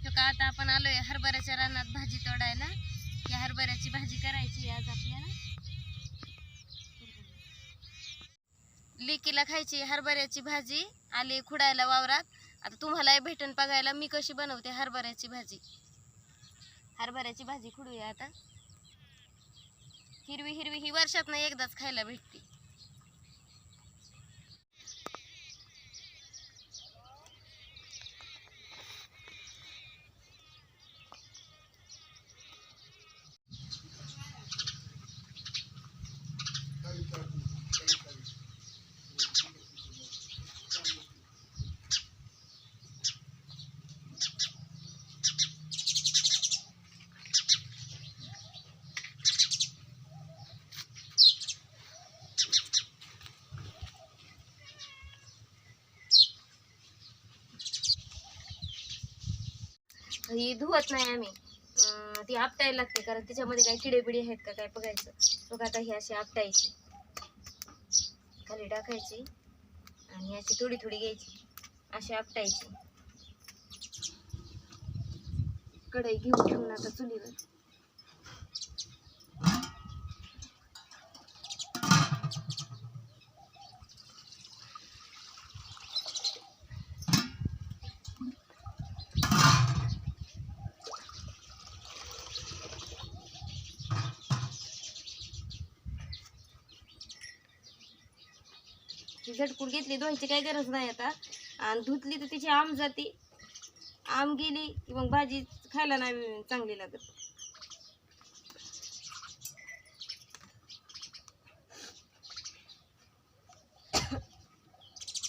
हे का आता आपण आलोय हरभऱ्याच्या रानात भाजी तोडायला. या हरभऱ्याची भाजी करायची आज आपल्याला. लिकीला खायची हरभऱ्याची भाजी. आली खुडायला वावरात. आता तुम्हाला भेटून बघायला मी कशी बनवते हरभऱ्याची भाजी. हरभऱ्याची भाजी खुडूया आता. हिरवी हिरवी ही वर्षातनं एकदाच खायला भेटते. ही धुवत नाही आम्ही. ती आपटायला लागते कारण त्याच्यामध्ये काही किडे बिडे आहेत का काय बघायचं. बघ आता ही अशी आपटायची, खाली टाकायची आणि अशी थोडी थोडी घ्यायची, अशी आपटायची. कढई घेऊन ठेवून आता चुलीवर. झटकून घेतली, धुवायची काही गरज नाही आता. आणि धुतली तर तिची आम जाती. आम गेली की मग भाजी खायला नाही चांगली लागत.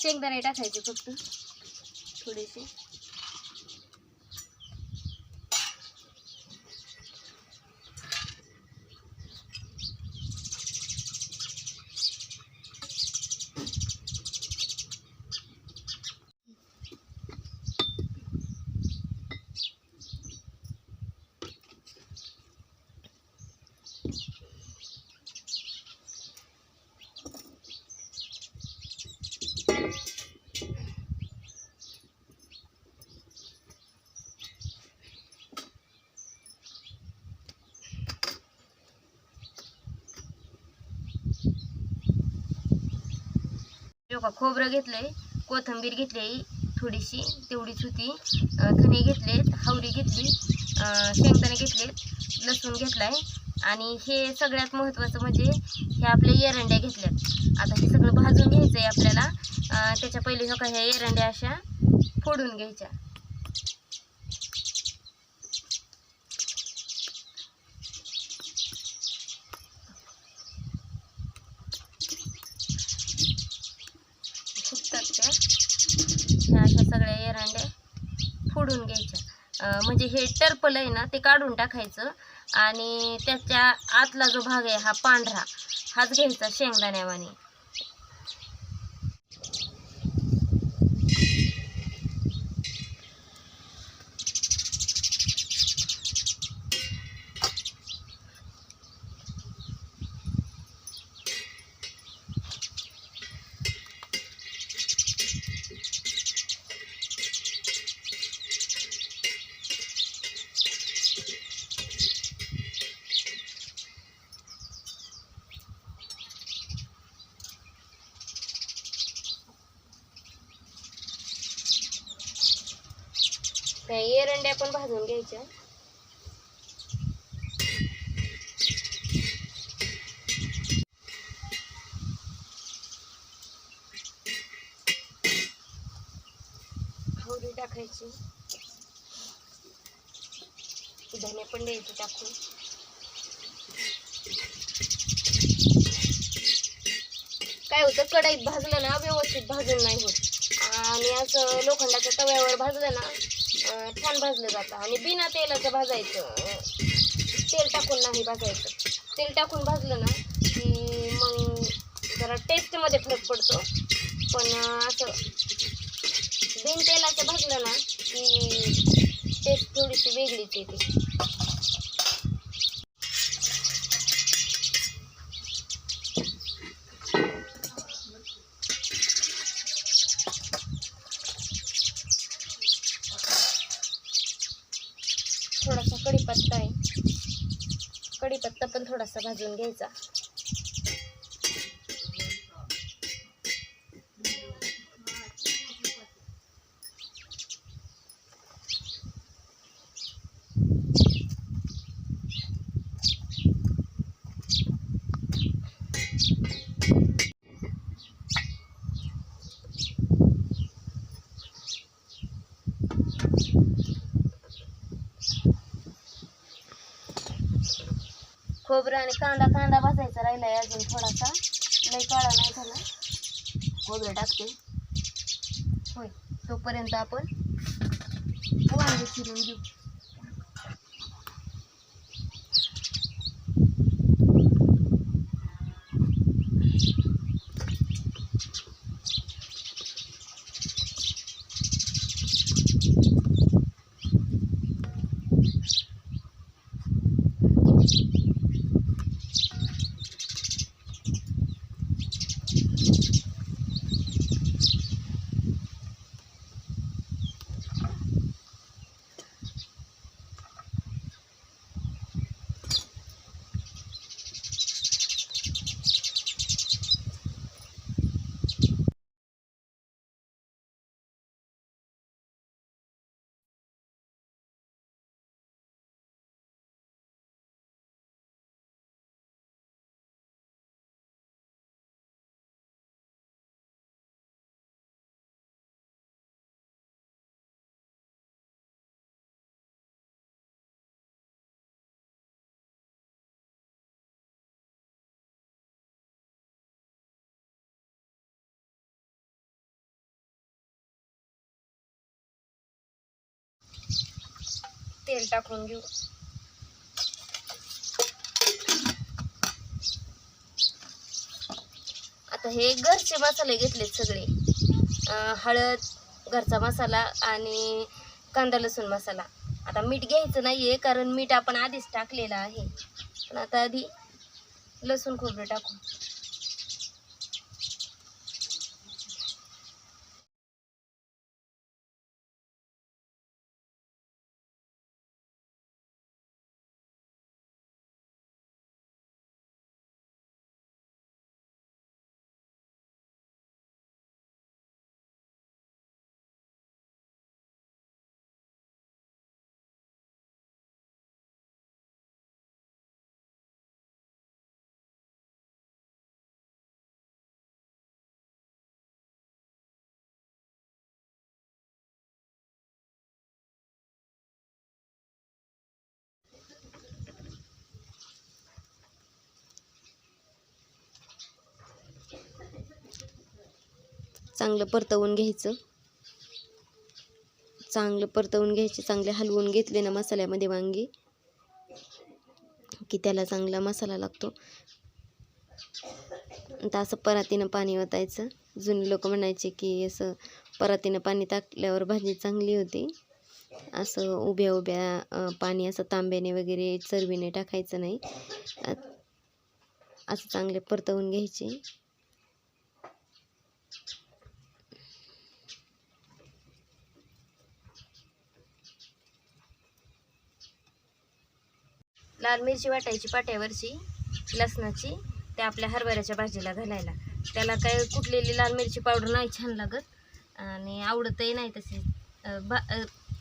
शेंगदाणे टाकायचे फक्त थोडेसे. खोबरं घेतलंय, कोथिंबीर घेतली थोडीशी तेवढीच होती, धने घेतलेत, हवरी घेतली, शेंगदाणे घेतलेत, लसूण घेतलाय. आणि हे सगळ्यात महत्त्वाचं म्हणजे हे आपल्या एरंड्या घेतल्यात. आता हे सगळं भाजून घ्यायचंय आपल्याला. त्याच्या पहिले हो का ह्या एरंड्या अशा फोडून घ्यायच्या. फुटतात त्या. ह्या अशा सगळ्या एरंड्या फोडून घ्यायच्या. म्हणजे हे टर्पल आहे ना ते काढून टाकायचं. आणि त्याच्या आतला जो भाग आहे हा पांढरा हाच घ्यायचा शेंगदाण्यावानी. त्या एरंड्या पण भाजून घ्यायच्या. हवरी टाकायची, धने पण द्यायचे टाकून. काय होतं कढईत भाजलं ना व्यवस्थित भाजून नाही होत. आणि असं लोखंडाच्या तव्यावर भाजलं ना छान भाजलं जातं. आणि बिना तेलाचं भाजायचं, तेल टाकून नाही भाजायचं. तेल टाकून भाजलं ना की मग जरा टेस्टमध्ये फरक पडतो. पण असं बिन तेलाचं भाजलं ना की टेस्ट थोडीशी वेगळीच येते. कढीपत्ता आहे, कढीपत्ता पण थोडासा भाजून घ्यायचा. खोबरं आणि कांदा भाजायचा राहिलाय अजून थोडासा, लई काळा नाही झाला. खोबरं टाकते. होय, तोपर्यंत आपण वांगे चिरून घेऊ. तेल टाकून घेऊ. आता हे घरचे मसाले घेतलेत सगळे, हळद, घरचा मसाला आणि कांदा लसूण मसाला. आता मीठ घ्यायचं नाहीये कारण मीठ आपण आधीच टाकलेलं आहे. पण आता आधी लसूण खोबरं टाकू. चांगलं परतवून घ्यायचं. चांगले हलवून घेतले ना मसाल्यामध्ये वांगी की त्याला चांगला मसाला लागतो. आता असं परातीनं पाणी ओतायचं. जुने लोक म्हणायचे की असं परातीनं पाणी टाकल्यावर भाजी चांगली होती. असं उभ्या पाणी असं तांब्याने वगैरे चरवीने टाकायचं नाही. असं चांगले परतवून घ्यायचे. लाल मिरची वाटायची पाट्यावरची लसणाची, ते आपल्या हरभऱ्याच्या भाजीला घालायला. त्याला काय कुठलेली लाल मिरची पावडर नाही छान लागत आणि आवडतही नाही तसे.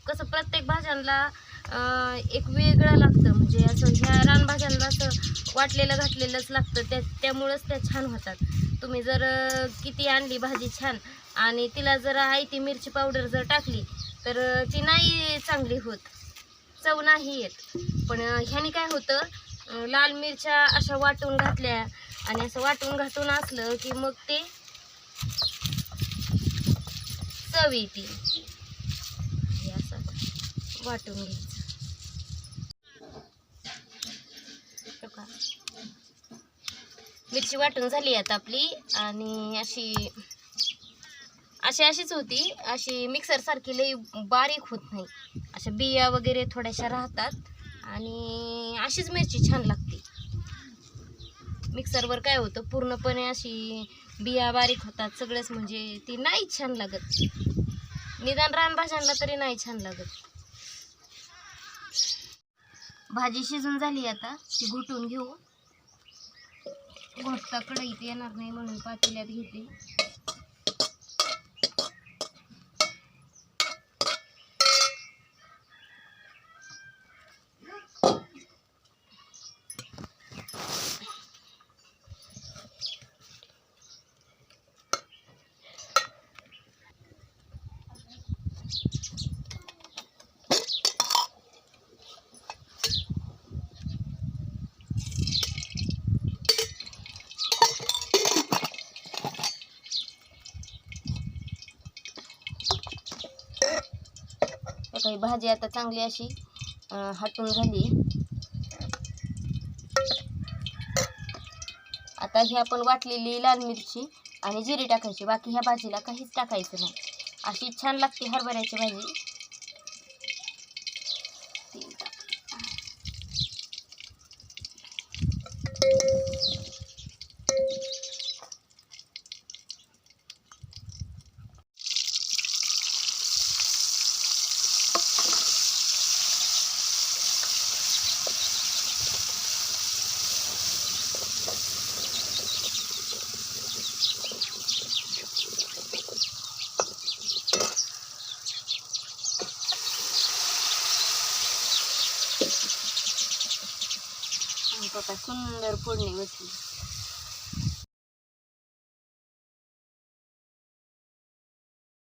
कसं प्रत्येक भाज्यांना एक वेगळं लागतं, म्हणजे असं ह्या रानभाज्यांना असं वाटलेलं घातलेलंच लागतं. त्यामुळंच त्या छान होतात. तुम्ही जर किती आणली भाजी छान आणि तिला जर आयती मिरची पावडर जर टाकली तर ती नाही चांगली होत, चव नाही येत. पण ह्याने काय होतं, लाल मिरच्या अशा वाटून घातल्या आणि असं वाटून घातून असलं की मग ते चव येते. हे असं वाटून घ्यायचं. मिरची वाटून झाली आता आपली आणि अशीच होती. अशी मिक्सर सारखी लई बारीक होत नाही. अशा बिया वगैरे थोड्याशा राहतात आणि अशीच मिरची छान लागते. मिक्सरवर काय होतं, पूर्णपणे अशी बिया बारीक होतात सगळंच, म्हणजे ती नाही छान लागत. निदान रानभाज्यांना तरी नाही छान लागत. भाजी शिजून झाली आता, ती घुटून घेऊ. घोटता कढईत येणार नाही म्हणून पातेल्यात घेते. काही भाजी आता चांगली अशी हटून झाली. आता ही आपण वाटलेली लाल मिरची आणि जिरे टाकायची. बाकी ह्या भाजीला काहीच टाकायचं नाही. अशी छान लागते हरभऱ्याची भाजी. आता सुंदर फोडणी बसली.